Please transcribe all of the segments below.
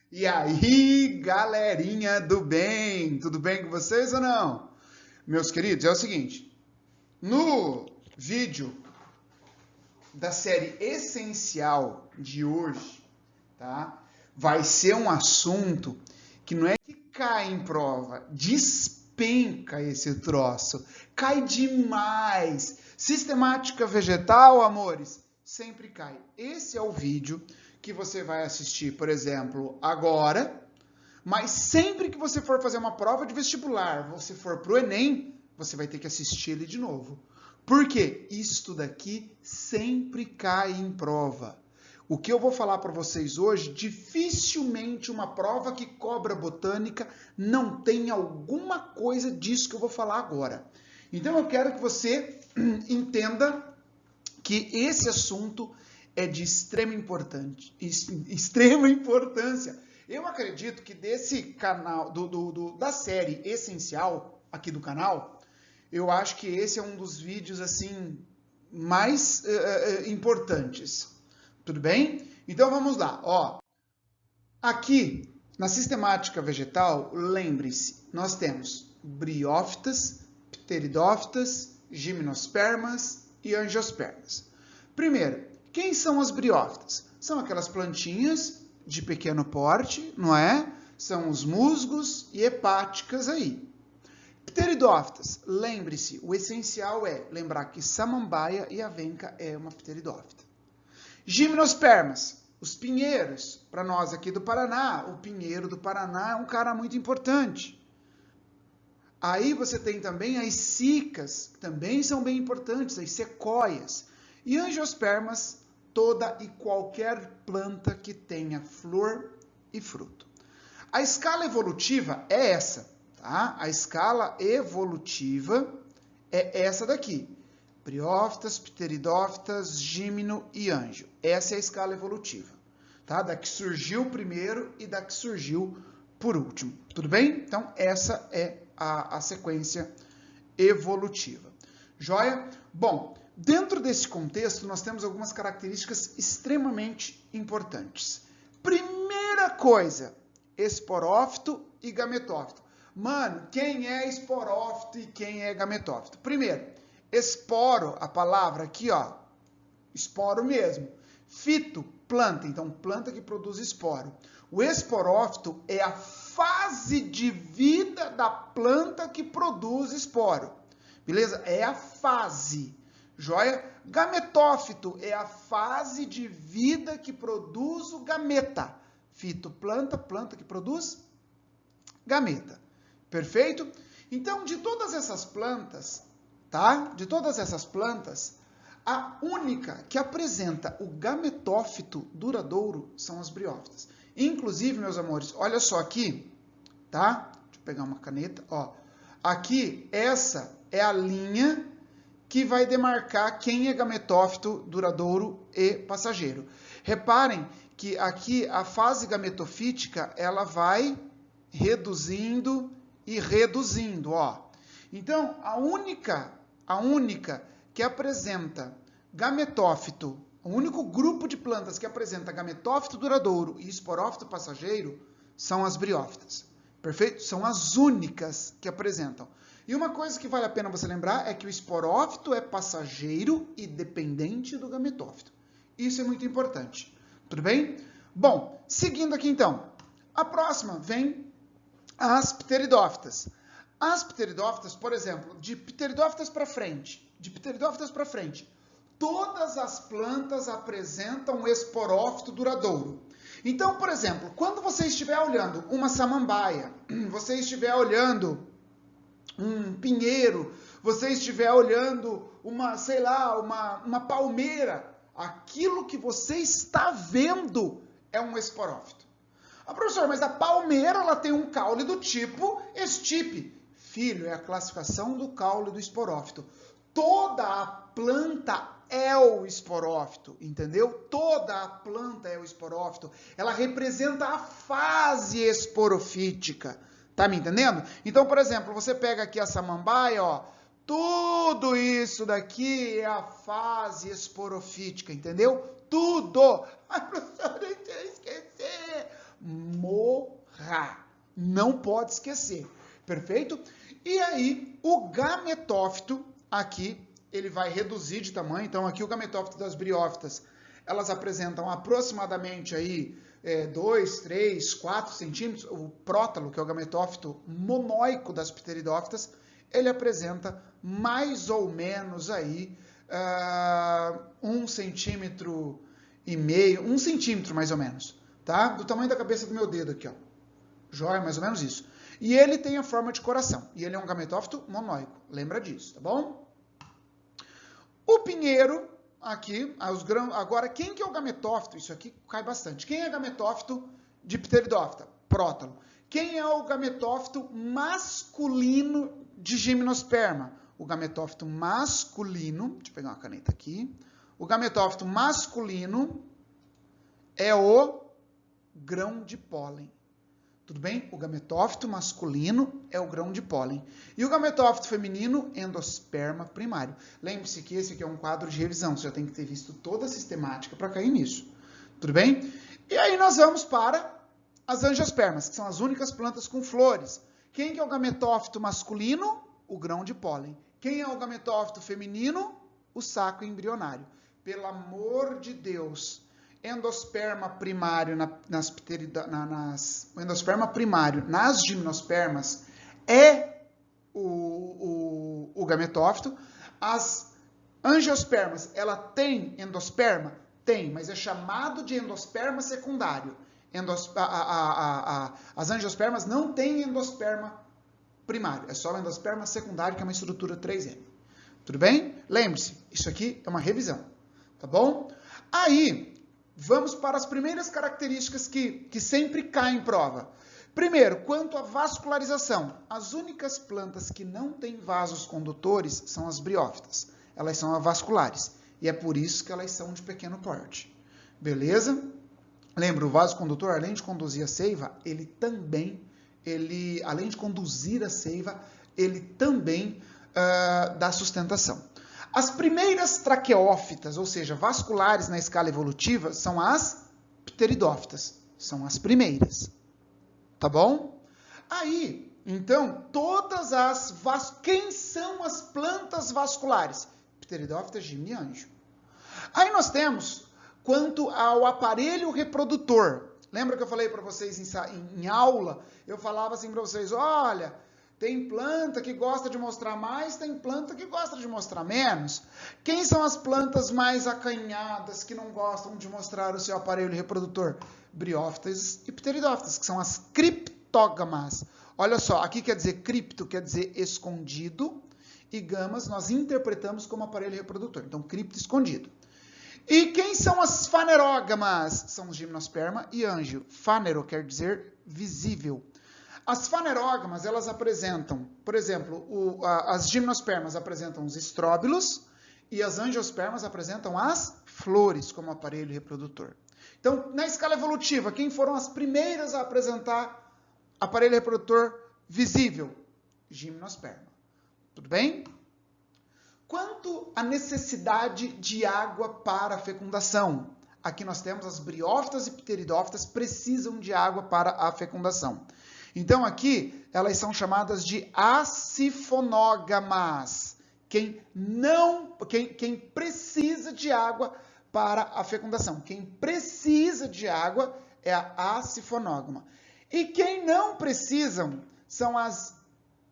E aí, galerinha do bem, tudo bem com vocês ou não? Meus queridos, é o seguinte, no vídeo da série essencial de hoje, tá? Vai ser um assunto que não é que cai em prova, despenca esse troço, cai demais. Sistemática vegetal, amores, sempre cai. Esse é o vídeo que você vai assistir, por exemplo, agora, mas sempre que você for fazer uma prova de vestibular, você for pro Enem, você vai ter que assistir ele de novo. Por quê? Isto daqui sempre cai em prova. O que eu vou falar para vocês hoje, dificilmente uma prova que cobra botânica não tem alguma coisa disso que eu vou falar agora. Então eu quero que você entenda que esse assunto é de extrema importância. Eu acredito que desse canal, da série essencial aqui do canal, eu acho que esse é um dos vídeos assim mais importantes. Tudo bem? Então vamos lá. Ó, aqui na sistemática vegetal, lembre-se, nós temos briófitas, pteridófitas, gimnospermas e angiospermas. Primeiro, quem são as briófitas? São aquelas plantinhas de pequeno porte, não é? São os musgos e hepáticas aí. Pteridófitas, lembre-se, o essencial é lembrar que samambaia e avenca é uma pteridófita. Gimnospermas, os pinheiros, para nós aqui do Paraná, o pinheiro do Paraná é um cara muito importante. Aí você tem também as cicas, que também são bem importantes, as sequoias. E angiospermas, toda e qualquer planta que tenha flor e fruto. A escala evolutiva é essa, tá? A escala evolutiva é essa daqui. Briófitas, pteridófitas, gímino e ângio. Essa é a escala evolutiva, tá? Da que surgiu primeiro e da que surgiu por último. Tudo bem? Então, essa é a sequência evolutiva. Joia? Bom, dentro desse contexto, nós temos algumas características extremamente importantes. Primeira coisa, esporófito e gametófito. Mano, quem é esporófito e quem é gametófito? Primeiro, esporo, a palavra aqui, ó, esporo mesmo. Fito, planta, então planta que produz esporo. O esporófito é a fase de vida da planta que produz esporo. Beleza? É a fase. Joia? Gametófito é a fase de vida que produz o gameta. Fito, planta, planta que produz gameta. Perfeito? Então, de todas essas plantas, tá? De todas essas plantas, a única que apresenta o gametófito duradouro são as briófitas. Inclusive, meus amores, olha só aqui, tá? Deixa eu pegar uma caneta, ó. Aqui, essa é a linha que vai demarcar quem é gametófito duradouro e passageiro. Reparem que aqui a fase gametofítica, ela vai reduzindo e reduzindo, ó. Então, a única que apresenta gametófito, o único grupo de plantas que apresenta gametófito duradouro e esporófito passageiro são as briófitas. Perfeito? São as únicas que apresentam. E uma coisa que vale a pena você lembrar é que o esporófito é passageiro e dependente do gametófito. Isso é muito importante. Tudo bem? Bom, seguindo aqui então. A próxima vem as pteridófitas. As pteridófitas, por exemplo, de pteridófitas para frente, todas as plantas apresentam um esporófito duradouro. Então, por exemplo, quando você estiver olhando uma samambaia, você estiver olhando um pinheiro, você estiver olhando uma, sei lá, uma palmeira, aquilo que você está vendo é um esporófito. Ah, professor, mas a palmeira ela tem um caule do tipo estipe. Filho, é a classificação do caule do esporófito. Toda a planta é o esporófito, entendeu? Toda a planta é o esporófito. Ela representa a fase esporofítica. Tá me entendendo? Então, por exemplo, você pega aqui a samambaia, ó. Tudo isso daqui é a fase esporofítica, entendeu? Tudo! Ai, professor, eu esqueci. honra. Não pode esquecer. Perfeito? E aí, o gametófito aqui, ele vai reduzir de tamanho. Então, aqui o gametófito das briófitas, elas apresentam aproximadamente aí 2, 3, 4 centímetros. O prótalo, que é o gametófito monóico das pteridófitas, ele apresenta mais ou menos aí 1,5 centímetro, 1 centímetro mais ou menos, tá? Do tamanho da cabeça do meu dedo aqui, ó. Joia, mais ou menos isso. E ele tem a forma de coração. E ele é um gametófito monóico. Lembra disso, tá bom? O pinheiro, aqui, agora, quem que é o gametófito? Isso aqui cai bastante. Quem é gametófito de pteridófita? Prótalo. Quem é o gametófito masculino de gimnosperma? O gametófito masculino, deixa eu pegar uma caneta aqui. O gametófito masculino é o grão de pólen. Tudo bem? O gametófito masculino é o grão de pólen. E o gametófito feminino, endosperma primário. Lembre-se que esse aqui é um quadro de revisão. Você já tem que ter visto toda a sistemática para cair nisso. Tudo bem? E aí nós vamos para as angiospermas, que são as únicas plantas com flores. Quem que é o gametófito masculino? O grão de pólen. Quem é o gametófito feminino? O saco embrionário. Pelo amor de Deus, endosperma primário o endosperma primário nas gimnospermas é o gametófito. As angiospermas, ela tem endosperma? Tem, mas é chamado de endosperma secundário. As angiospermas não têm endosperma primário, é só o endosperma secundário, que é uma estrutura 3M. Tudo bem? Lembre-se, isso aqui é uma revisão, tá bom? Aí, vamos para as primeiras características que sempre caem em prova. Primeiro, quanto à vascularização. As únicas plantas que não têm vasos condutores são as briófitas. Elas são avasculares. E é por isso que elas são de pequeno porte. Beleza? Lembra, o vaso condutor, além de conduzir a seiva, além de conduzir a seiva, ele também dá sustentação. As primeiras traqueófitas, ou seja, vasculares na escala evolutiva, são as pteridófitas. São as primeiras. Tá bom? Aí, então, quem são as plantas vasculares? Pteridófita, gimno e anjo. Aí nós temos, quanto ao aparelho reprodutor. Lembra que eu falei para vocês em aula? Eu falava assim para vocês, olha, tem planta que gosta de mostrar mais, tem planta que gosta de mostrar menos. Quem são as plantas mais acanhadas que não gostam de mostrar o seu aparelho reprodutor? Briófitas e pteridófitas, que são as criptógamas. Olha só, aqui quer dizer cripto, quer dizer escondido, e gamas nós interpretamos como aparelho reprodutor. Então, cripto, escondido. E quem são as fanerógamas? São os gimnosperma e anjo. Fânero quer dizer visível. As fanerógamas, elas apresentam, por exemplo, as gimnospermas apresentam os estróbilos e as angiospermas apresentam as flores como aparelho reprodutor. Então, na escala evolutiva, quem foram as primeiras a apresentar aparelho reprodutor visível? Gimnosperma. Tudo bem? Quanto à necessidade de água para a fecundação? Aqui nós temos as briófitas e pteridófitas precisam de água para a fecundação. Então, aqui, elas são chamadas de acifonógamas. Quem precisa de água para a fecundação. Quem precisa de água é a acifonógama. E quem não precisam são as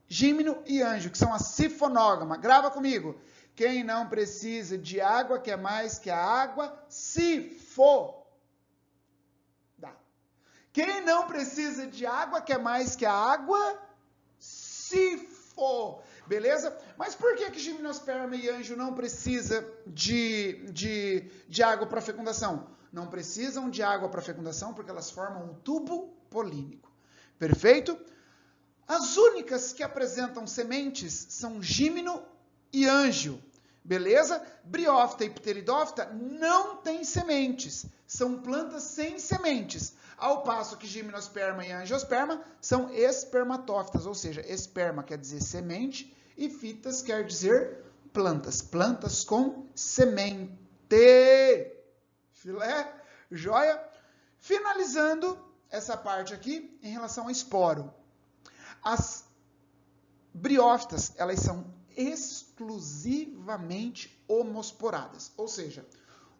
gímeno e anjo, que são as sifonógama. Grava comigo. Quem não precisa de água quer mais que a água se for. Quem não precisa de água quer mais que a água se for. Beleza? Mas por que gimnosperma e anjo não precisam de água para fecundação? Não precisam de água para fecundação porque elas formam o tubo polínico. Perfeito? As únicas que apresentam sementes são gímeno e anjo. Beleza? Briófita e pteridófita não têm sementes. São plantas sem sementes. Ao passo que gimnosperma e angiosperma são espermatófitas, ou seja, esperma quer dizer semente e fitas quer dizer plantas. Plantas com semente. Filé? Joia? Finalizando essa parte aqui em relação ao esporo. As briófitas, elas são exclusivamente homosporadas, ou seja,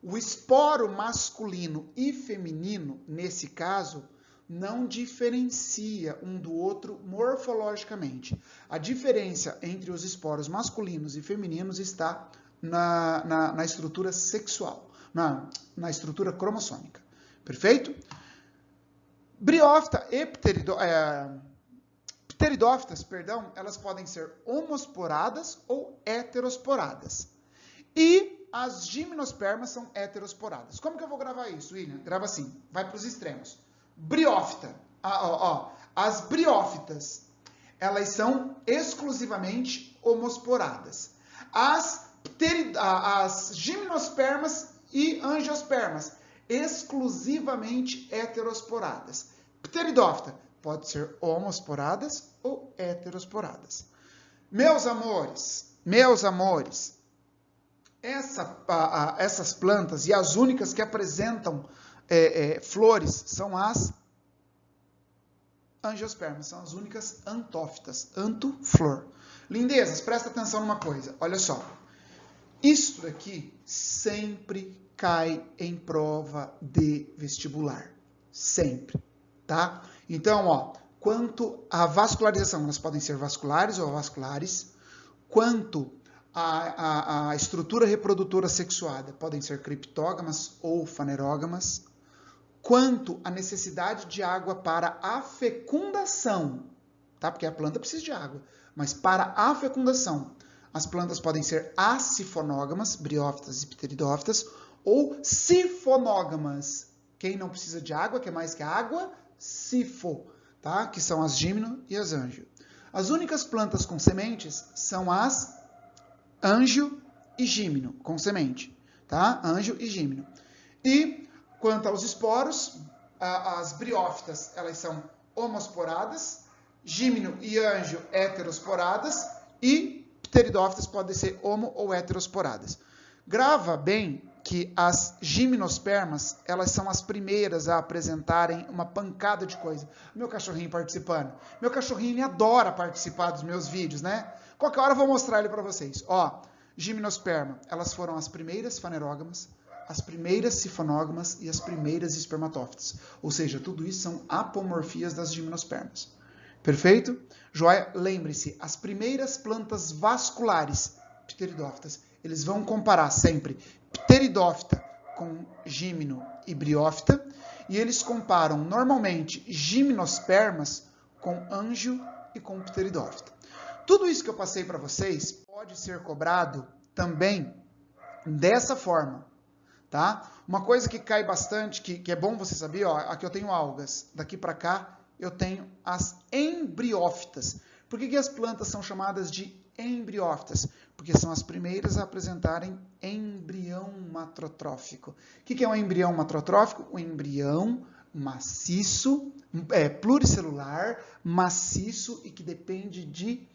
o esporo masculino e feminino, nesse caso, não diferencia um do outro morfologicamente. A diferença entre os esporos masculinos e femininos está na estrutura sexual, na estrutura cromossômica. Perfeito? Briófita e pteridófitas, perdão, elas podem ser homosporadas ou heterosporadas. E as gimnospermas são heterosporadas. Como que eu vou gravar isso, William? Grava assim, vai para os extremos. Briófita. As briófitas, elas são exclusivamente homosporadas. As gimnospermas e angiospermas, exclusivamente heterosporadas. Pteridófita pode ser homosporadas ou heterosporadas. Meus amores, essas plantas, e as únicas que apresentam flores, são as angiospermas, são as únicas antófitas, antuflor. Lindezas, presta atenção numa coisa, olha só. Isso daqui sempre cai em prova de vestibular, sempre, tá? Então, quanto à vascularização, elas podem ser vasculares ou avasculares, quanto à estrutura reprodutora sexuada, podem ser criptógamas ou fanerógamas, quanto à necessidade de água para a fecundação, tá? Porque a planta precisa de água, mas para a fecundação, as plantas podem ser assifonógamas, briófitas e pteridófitas, ou sifonógamas. Quem não precisa de água, quer mais que a água? Sifo, tá? Que são as gimno e as ângio. As únicas plantas com sementes são as ângio e gimno, com semente, tá? Ângio e gimno. E quanto aos esporos, as briófitas, elas são homosporadas, gimno e ângio heterosporadas, e pteridófitas podem ser homo ou heterosporadas. Grava bem que as gimnospermas, elas são as primeiras a apresentarem uma pancada de coisa. Meu cachorrinho participando. Meu cachorrinho, ele adora participar dos meus vídeos, né? Qualquer hora eu vou mostrar ele para vocês. Gimnosperma, elas foram as primeiras fanerógamas, as primeiras sifonógamas e as primeiras espermatófitas. Ou seja, tudo isso são apomorfias das gimnospermas. Perfeito? Joia? Lembre-se, as primeiras plantas vasculares, pteridófitas, eles vão comparar sempre pteridófita com gimno e briófita, e eles comparam normalmente gimnospermas com ângio e com pteridófita. Tudo isso que eu passei para vocês pode ser cobrado também dessa forma, tá? Uma coisa que cai bastante, que é bom você saber, aqui eu tenho algas, daqui para cá eu tenho as embriófitas. Por que as plantas são chamadas de embriófitas? Porque são as primeiras a apresentarem embrião matrotrófico. O que é um embrião matrotrófico? Um embrião maciço, pluricelular, maciço e que depende de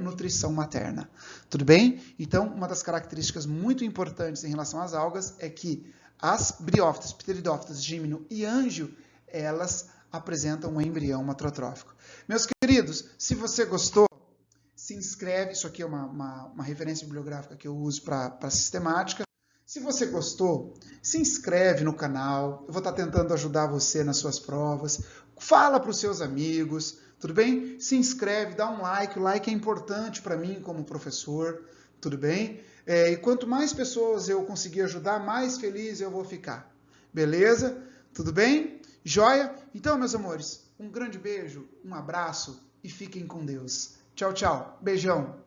nutrição materna. Tudo bem? Então, uma das características muito importantes em relação às algas é que as briófitas, pteridófitas, gimno e ângio, elas apresentam um embrião matrotrófico. Meus queridos, se você gostou, se inscreve. Isso aqui é uma referência bibliográfica que eu uso para sistemática. Se você gostou, se inscreve no canal. Eu vou estar tentando ajudar você nas suas provas. Fala para os seus amigos, tudo bem? Se inscreve, dá um like. O like é importante para mim como professor, tudo bem? E quanto mais pessoas eu conseguir ajudar, mais feliz eu vou ficar. Beleza? Tudo bem? Joia? Então, meus amores, um grande beijo, um abraço e fiquem com Deus. Tchau, tchau. Beijão.